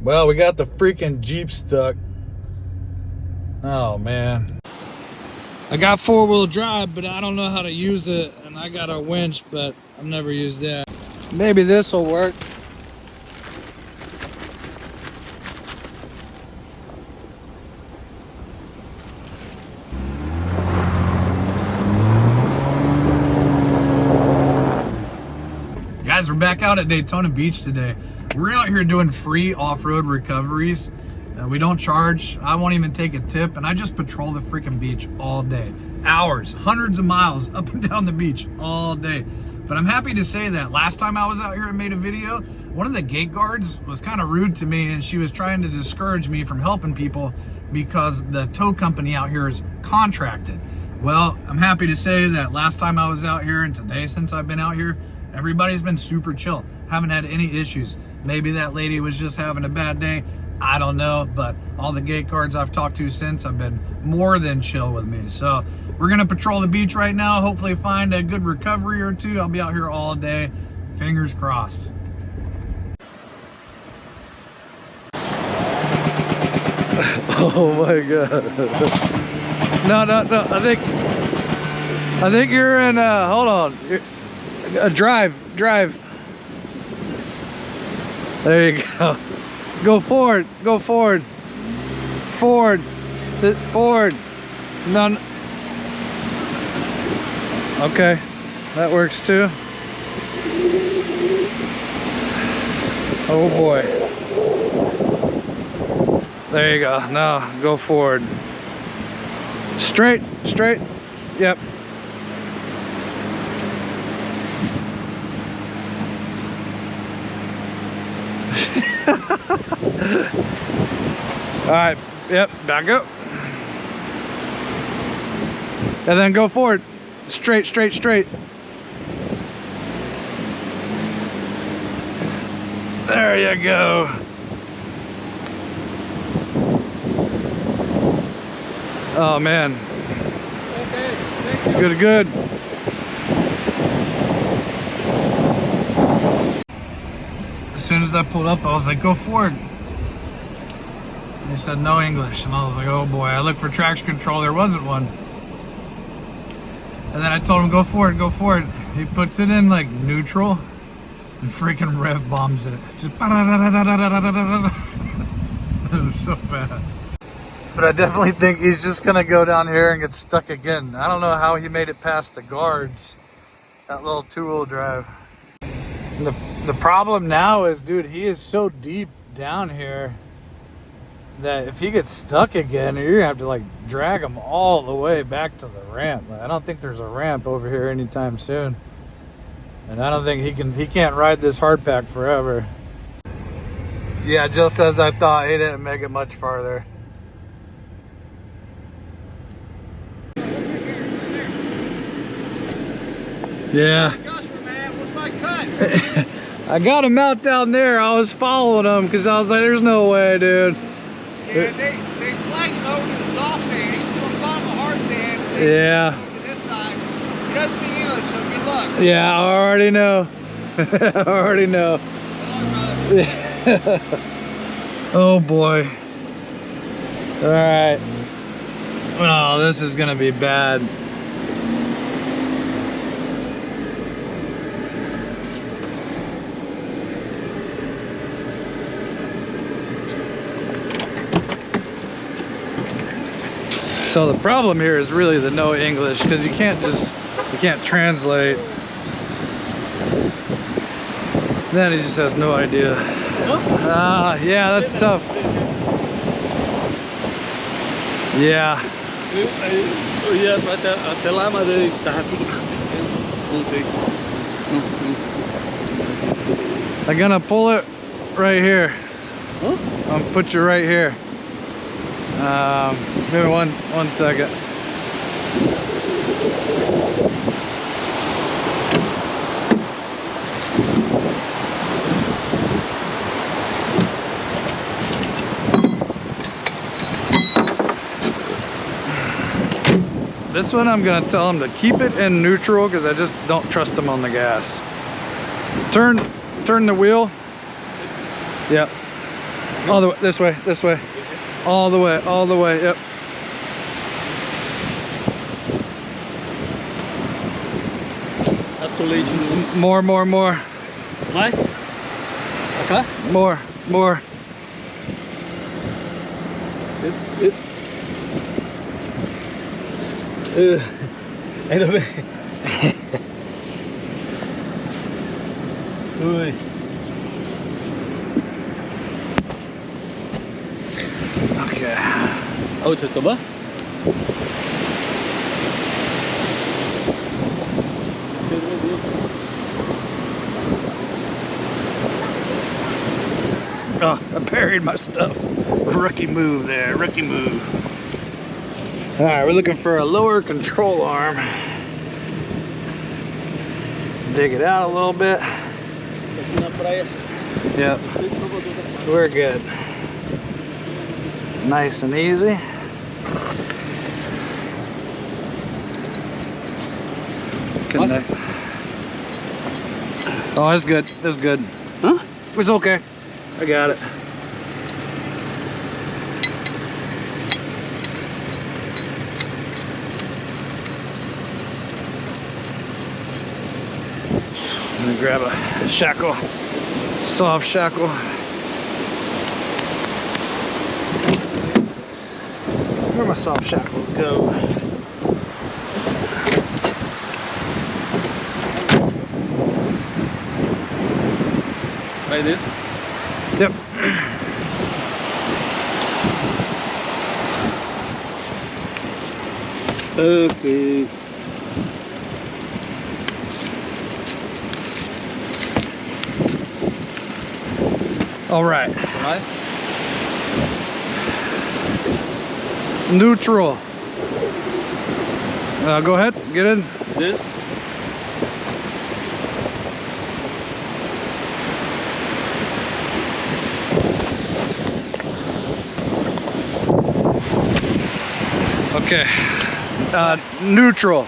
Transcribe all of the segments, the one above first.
Well, we got the freaking Jeep stuck. Oh man. I got 4-wheel drive, but I don't know how to use it. And I got a winch, but I've never used that. Maybe this will work. Guys, we're back out at Daytona Beach today. We're out here doing free off-road recoveries. We don't charge. I won't even take a tip, and I just patrol the freaking beach all day. Hours, hundreds of miles up and down the beach all day. But I'm happy to say that last time I was out here and made a video, one of the gate guards was kind of rude to me, and she was trying to discourage me from helping people because the tow company out here is contracted. Well, I'm happy to say that last time I was out here and today since I've been out here, everybody's been super chill. Haven't had any issues. Maybe that lady was just having a bad day. I don't know, but all the gate guards I've talked to since have been more than chill with me. So we're gonna patrol the beach right now, hopefully find a good recovery or two. I'll be out here all day, fingers crossed. Oh my God. No, I think you're in, hold on. Drive. There you go. Go forward. Forward. None. Okay, that works too. Oh boy. There you go. Now go forward. Straight. Yep. All right, yep, back up. And then go forward. Straight. There you go. Oh man. Okay, thank you. Good. As soon as I pulled up, I was like, go forward. And they said no English, and I was like, oh boy. I looked for traction control, there wasn't one. And then I told him, go forward. He puts it in like neutral and freaking rev bombs it. Just it was so bad. But I definitely think he's just gonna go down here and get stuck again. I don't know how he made it past the guards. That little 2-wheel drive. And the problem now is, dude, he is so deep down here that if he gets stuck again, you're gonna have to like drag him all the way back to the ramp. Like, I don't think there's a ramp over here anytime soon, and I don't think he can't ride this hard pack forever. Yeah, just as I thought, he didn't make it much farther. Yeah. What's my cut? I got him out down there. I was following him because I was like, there's no way, dude. Yeah, they flagged him over to the soft sand. He's going to find the hard sand. Yeah. Over to this side. He doesn't speak English, so good luck. Yeah, I already know. Good luck, brother. Oh boy. All right. Oh, this is gonna be bad. So the problem here is really the no English, because you can't translate. Then he just has no idea. Yeah, that's tough. Yeah. I'm gonna pull it right here. I'll put you right here. Maybe one second. This one I'm gonna tell him to keep it in neutral because I just don't trust him on the gas. Turn the wheel. Yep. All the way, this way, this way. All the way, yep. More. Mais? Acá? More. Isso. Ainda bem. Ui. Okay. Outra, tá bom? Oh, I buried my stuff. Rookie move there, rookie move. All right, we're looking for a lower control arm. Dig it out a little bit. Yep, we're good. Nice and easy. Connect. Oh, it's good. It's good. Huh? It's okay. I got it. I'm gonna grab a shackle, soft shackle. Where my soft shackles go? Like this? Yep. Okay. All right. Right? Neutral. Go ahead, get in. This? Okay. Neutral.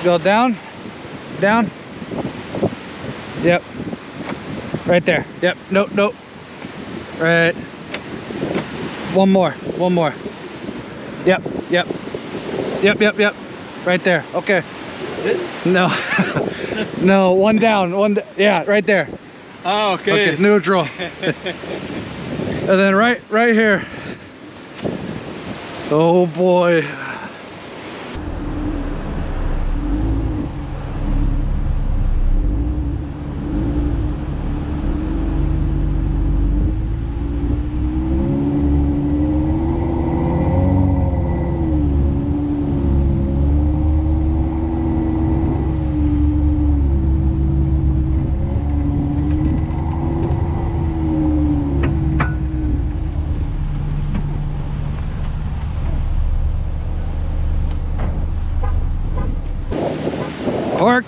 Go down. Down. Yep. Right there. Yep. Nope. Right. One more. Yep. Right there. Okay. This? No. No, one down. Yeah, right there. Ah, okay. Okay, neutral. And then right here. Oh boy. Park.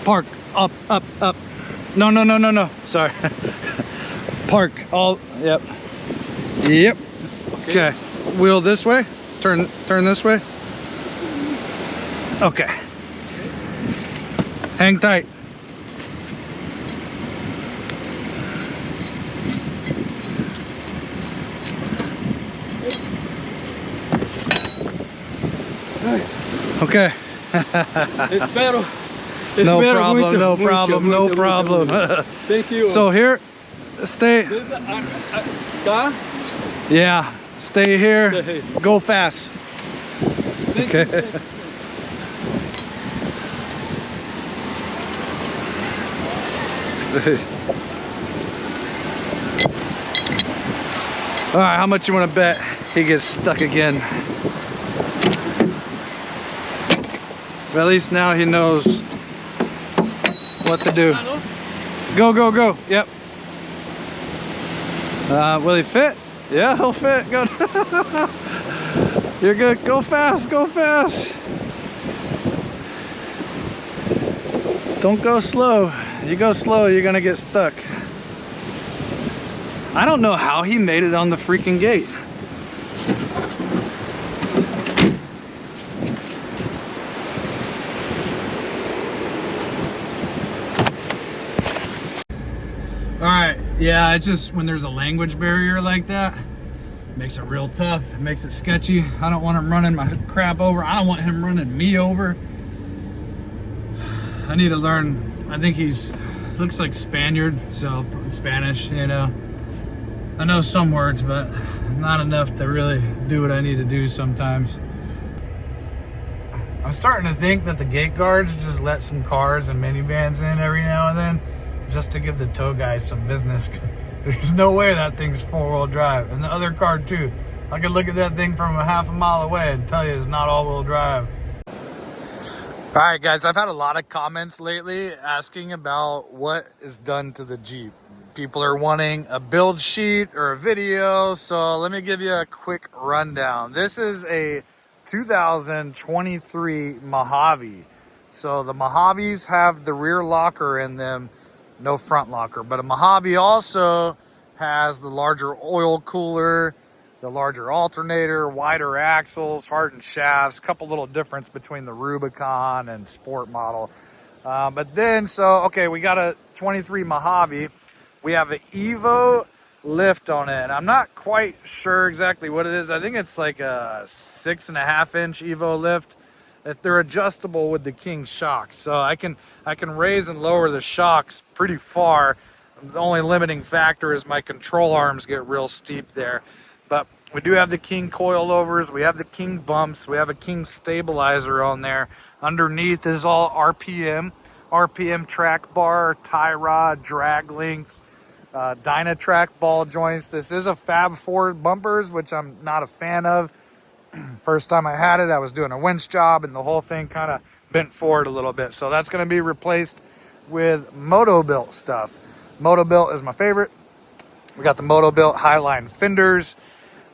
Park. Up. No. Sorry. Park. Yep. Okay. Wheel this way. Turn this way. Okay. Hang tight. Okay. Espero. No Espero problem, no problem. Thank you. So here, stay. This, tá? Yeah, stay here. Stay. Go fast. Thank Okay. you. All right, how much you want to bet he gets stuck again? But at least now he knows what to do. Go. Yep. Will he fit? Yeah, he'll fit. Good. You're good. Go fast. Don't go slow. You go slow, you're gonna get stuck. I don't know how he made it on the freaking gate. Yeah, it just, when there's a language barrier like that, it makes it real tough. It makes it sketchy. I don't want him running my crap over. I don't want him running me over. I need to learn. I think he's, looks like Spaniard, so Spanish, you know. I know some words, but not enough to really do what I need to do sometimes. I'm starting to think that the gate guards just let some cars and minivans in every now and then, just to give the tow guys some business. There's no way that thing's 4-wheel drive. And the other car too. I could look at that thing from a half a mile away and tell you it's not all-wheel drive. All right, guys, I've had a lot of comments lately asking about what is done to the Jeep. People are wanting a build sheet or a video, so let me give you a quick rundown. This is a 2023 Mojave. So the Mojaves have the rear locker in them, no front locker, but a Mojave also has the larger oil cooler, the larger alternator, wider axles, hardened shafts, couple little difference between the Rubicon and Sport model. But then, okay, we got a 23 Mojave. We have an Evo lift on it. I'm not quite sure exactly what it is. I think it's like a 6.5-inch Evo lift. If they're adjustable with the King shocks, so I can raise and lower the shocks pretty far. The only limiting factor is my control arms get real steep there. But we do have the King coilovers, we have the King bumps, we have a King stabilizer on there. Underneath is all RPM track bar, tie rod, drag links, Dynatrack ball joints. This is a Fab 4 bumpers, which I'm not a fan of. First time I had it, I was doing a winch job and the whole thing kind of bent forward a little bit. So that's going to be replaced with Moto-Built stuff. Moto-Built is my favorite. We got the Moto-Built Highline fenders.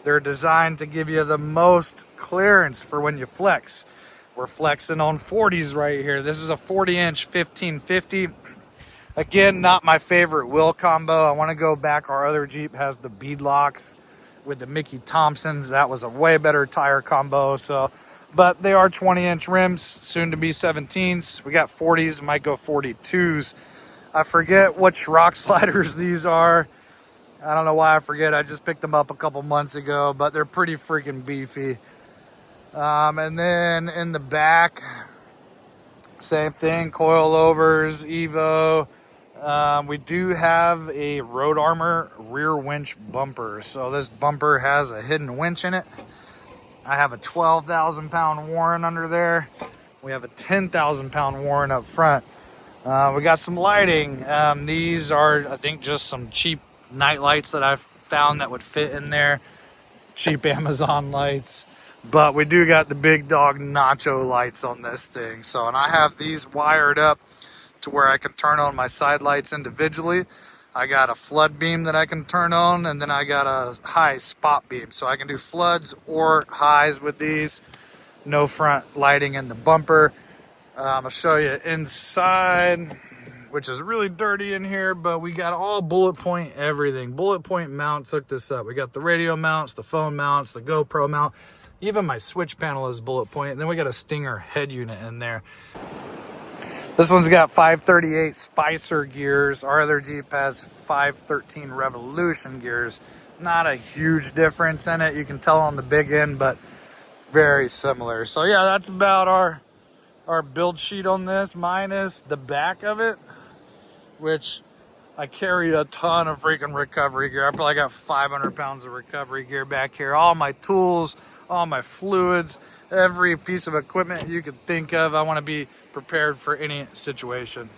They're designed to give you the most clearance for when you flex. We're flexing on 40s right here. This is a 40-inch 1550. Again, not my favorite wheel combo. I want to go back. Our other Jeep has the bead locks with the Mickey Thompsons. That was a way better tire combo. So, but they are 20-inch rims, soon to be 17s. We got 40s, might go 42s. I forget which rock sliders these are. I don't know why I forget. I just picked them up a couple months ago, but they're pretty freaking beefy. And then in the back, same thing, coilovers, Evo. We do have a Road Armor rear winch bumper. So this bumper has a hidden winch in it. I have a 12,000 pound Warren under there. We have a 10,000 pound Warren up front. We got some lighting. These are, I think, just some cheap night lights that I've found that would fit in there. Cheap Amazon lights. But we do got the big dog nacho lights on this thing. So, and I have these wired up to where I can turn on my side lights individually. I got a flood beam that I can turn on, and then I got a high spot beam. So I can do floods or highs with these. No front lighting in the bumper. I'll show you inside, which is really dirty in here, but we got all bullet point everything. Bullet point mounts, look this up. We got the radio mounts, the phone mounts, the GoPro mount. Even my switch panel is bullet point. And then we got a Stinger head unit in there. This one's got 538 Spicer gears. Our other Jeep has 513 Revolution gears. Not a huge difference in it. You can tell on the big end, but very similar. So yeah, that's about our build sheet on this, minus the back of it, which I carry a ton of freaking recovery gear. I probably got 500 pounds of recovery gear back here. All my tools, all my fluids, every piece of equipment you could think of. I want to be prepared for any situation.